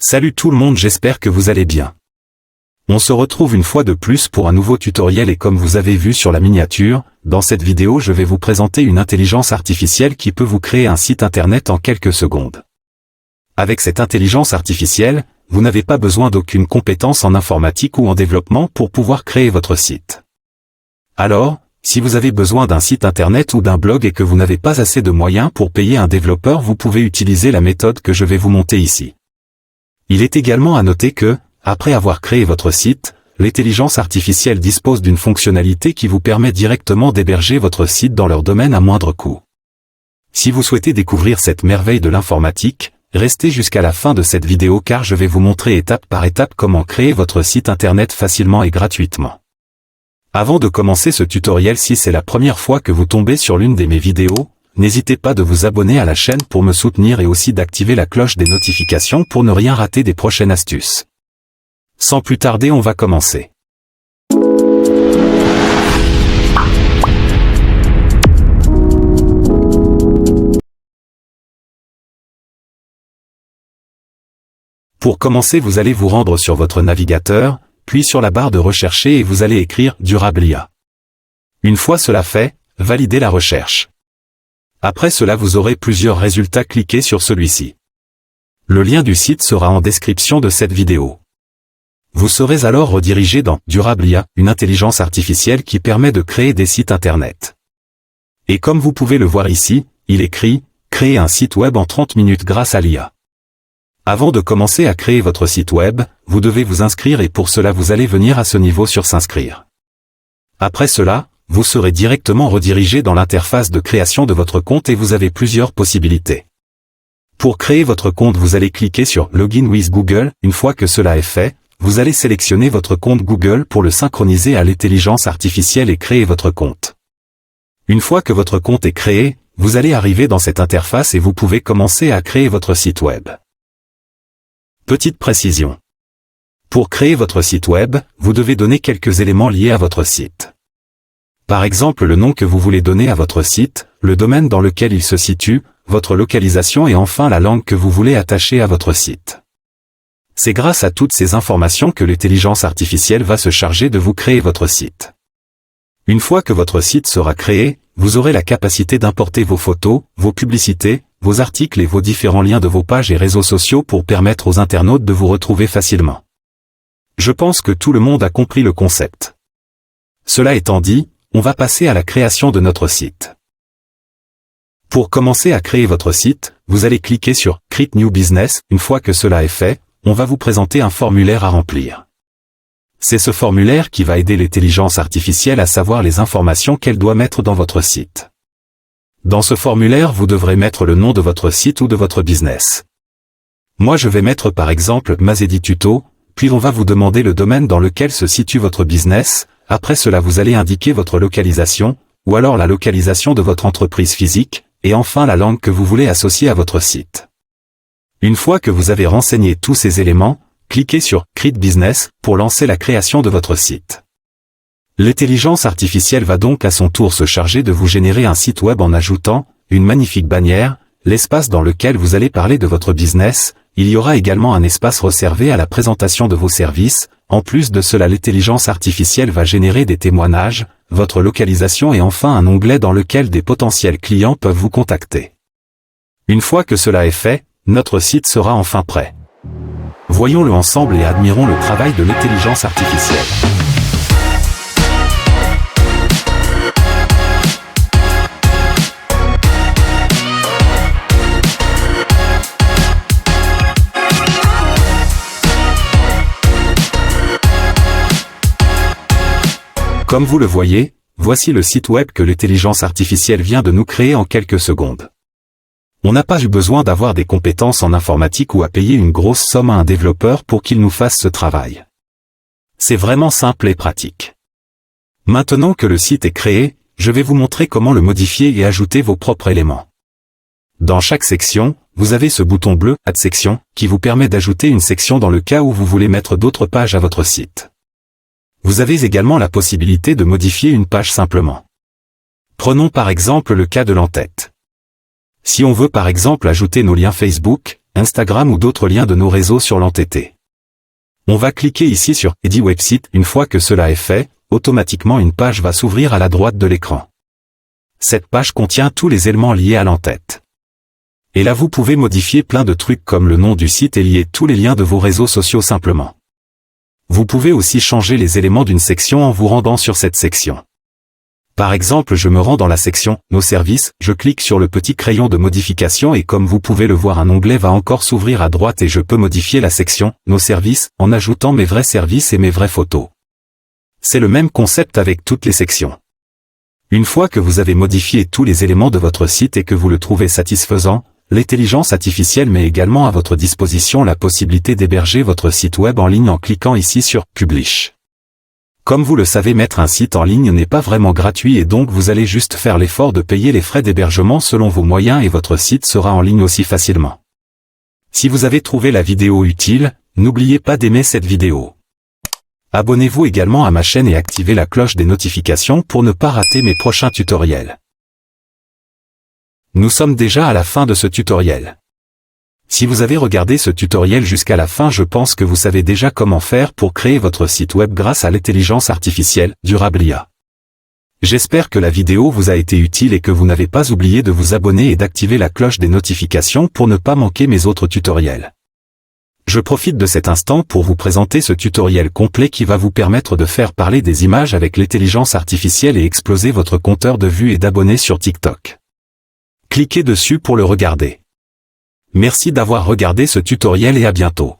Salut tout le monde, j'espère que vous allez bien. On se retrouve une fois de plus pour un nouveau tutoriel et comme vous avez vu sur la miniature, dans cette vidéo je vais vous présenter une intelligence artificielle qui peut vous créer un site internet en quelques secondes. Avec cette intelligence artificielle, vous n'avez pas besoin d'aucune compétence en informatique ou en développement pour pouvoir créer votre site. Alors, si vous avez besoin d'un site internet ou d'un blog et que vous n'avez pas assez de moyens pour payer un développeur, vous pouvez utiliser la méthode que je vais vous monter ici. Il est également à noter que, après avoir créé votre site, l'intelligence artificielle dispose d'une fonctionnalité qui vous permet directement d'héberger votre site dans leur domaine à moindre coût. Si vous souhaitez découvrir cette merveille de l'informatique, restez jusqu'à la fin de cette vidéo car je vais vous montrer étape par étape comment créer votre site internet facilement et gratuitement. Avant de commencer ce tutoriel, si c'est la première fois que vous tombez sur l'une de mes vidéos, n'hésitez pas de vous abonner à la chaîne pour me soutenir et aussi d'activer la cloche des notifications pour ne rien rater des prochaines astuces. Sans plus tarder, on va commencer. Pour commencer, vous allez vous rendre sur votre navigateur, puis sur la barre de rechercher et vous allez écrire Durablia. Une fois cela fait, validez la recherche. Après cela vous aurez plusieurs résultats, cliquez sur celui-ci. Le lien du site sera en description de cette vidéo. Vous serez alors redirigé dans Durablia, une intelligence artificielle qui permet de créer des sites internet. Et comme vous pouvez le voir ici, il écrit « Créer un site web en 30 minutes grâce à l'IA ». Avant de commencer à créer votre site web, vous devez vous inscrire et pour cela vous allez venir à ce niveau sur s'inscrire. Après cela, vous serez directement redirigé dans l'interface de création de votre compte et vous avez plusieurs possibilités. Pour créer votre compte, vous allez cliquer sur Login with Google. Une fois que cela est fait, vous allez sélectionner votre compte Google pour le synchroniser à l'intelligence artificielle et créer votre compte. Une fois que votre compte est créé, vous allez arriver dans cette interface et vous pouvez commencer à créer votre site web. Petite précision. Pour créer votre site web, vous devez donner quelques éléments liés à votre site. Par exemple, le nom que vous voulez donner à votre site, le domaine dans lequel il se situe, votre localisation et enfin la langue que vous voulez attacher à votre site. C'est grâce à toutes ces informations que l'intelligence artificielle va se charger de vous créer votre site. Une fois que votre site sera créé, vous aurez la capacité d'importer vos photos, vos publicités, vos articles et vos différents liens de vos pages et réseaux sociaux pour permettre aux internautes de vous retrouver facilement. Je pense que tout le monde a compris le concept. Cela étant dit, on va passer à la création de notre site. Pour commencer à créer votre site, vous allez cliquer sur Create New Business. Une fois que cela est fait, on va vous présenter un formulaire à remplir. C'est ce formulaire qui va aider l'intelligence artificielle à savoir les informations qu'elle doit mettre dans votre site. Dans ce formulaire, vous devrez mettre le nom de votre site ou de votre business. Moi je vais mettre par exemple Mazedi Tuto, puis on va vous demander le domaine dans lequel se situe votre business. Après cela vous allez indiquer votre localisation, ou alors la localisation de votre entreprise physique, et enfin la langue que vous voulez associer à votre site. Une fois que vous avez renseigné tous ces éléments, cliquez sur Create Business pour lancer la création de votre site. L'intelligence artificielle va donc à son tour se charger de vous générer un site web en ajoutant une magnifique bannière, l'espace dans lequel vous allez parler de votre business. Il y aura également un espace réservé à la présentation de vos services. En plus de cela, l'intelligence artificielle va générer des témoignages, votre localisation et enfin un onglet dans lequel des potentiels clients peuvent vous contacter. Une fois que cela est fait, notre site sera enfin prêt. Voyons-le ensemble et admirons le travail de l'intelligence artificielle. Comme vous le voyez, voici le site web que l'intelligence artificielle vient de nous créer en quelques secondes. On n'a pas eu besoin d'avoir des compétences en informatique ou à payer une grosse somme à un développeur pour qu'il nous fasse ce travail. C'est vraiment simple et pratique. Maintenant que le site est créé, je vais vous montrer comment le modifier et ajouter vos propres éléments. Dans chaque section, vous avez ce bouton bleu « Add section » qui vous permet d'ajouter une section dans le cas où vous voulez mettre d'autres pages à votre site. Vous avez également la possibilité de modifier une page simplement. Prenons par exemple le cas de l'en-tête. Si on veut par exemple ajouter nos liens Facebook, Instagram ou d'autres liens de nos réseaux sur l'entité. On va cliquer ici sur « Edit Website ». Une fois que cela est fait, automatiquement une page va s'ouvrir à la droite de l'écran. Cette page contient tous les éléments liés à l'entête. Et là vous pouvez modifier plein de trucs comme le nom du site et lier tous les liens de vos réseaux sociaux simplement. Vous pouvez aussi changer les éléments d'une section en vous rendant sur cette section. Par exemple, je me rends dans la section « Nos services », je clique sur le petit crayon de modification et comme vous pouvez le voir, un onglet va encore s'ouvrir à droite et je peux modifier la section « Nos services » en ajoutant mes vrais services et mes vraies photos. C'est le même concept avec toutes les sections. Une fois que vous avez modifié tous les éléments de votre site et que vous le trouvez satisfaisant, l'intelligence artificielle met également à votre disposition la possibilité d'héberger votre site web en ligne en cliquant ici sur « Publish ». Comme vous le savez, mettre un site en ligne n'est pas vraiment gratuit et donc vous allez juste faire l'effort de payer les frais d'hébergement selon vos moyens et votre site sera en ligne aussi facilement. Si vous avez trouvé la vidéo utile, n'oubliez pas d'aimer cette vidéo. Abonnez-vous également à ma chaîne et activez la cloche des notifications pour ne pas rater mes prochains tutoriels. Nous sommes déjà à la fin de ce tutoriel. Si vous avez regardé ce tutoriel jusqu'à la fin, je pense que vous savez déjà comment faire pour créer votre site web grâce à l'intelligence artificielle, Durablia. J'espère que la vidéo vous a été utile et que vous n'avez pas oublié de vous abonner et d'activer la cloche des notifications pour ne pas manquer mes autres tutoriels. Je profite de cet instant pour vous présenter ce tutoriel complet qui va vous permettre de faire parler des images avec l'intelligence artificielle et exploser votre compteur de vues et d'abonnés sur TikTok. Cliquez dessus pour le regarder. Merci d'avoir regardé ce tutoriel et à bientôt.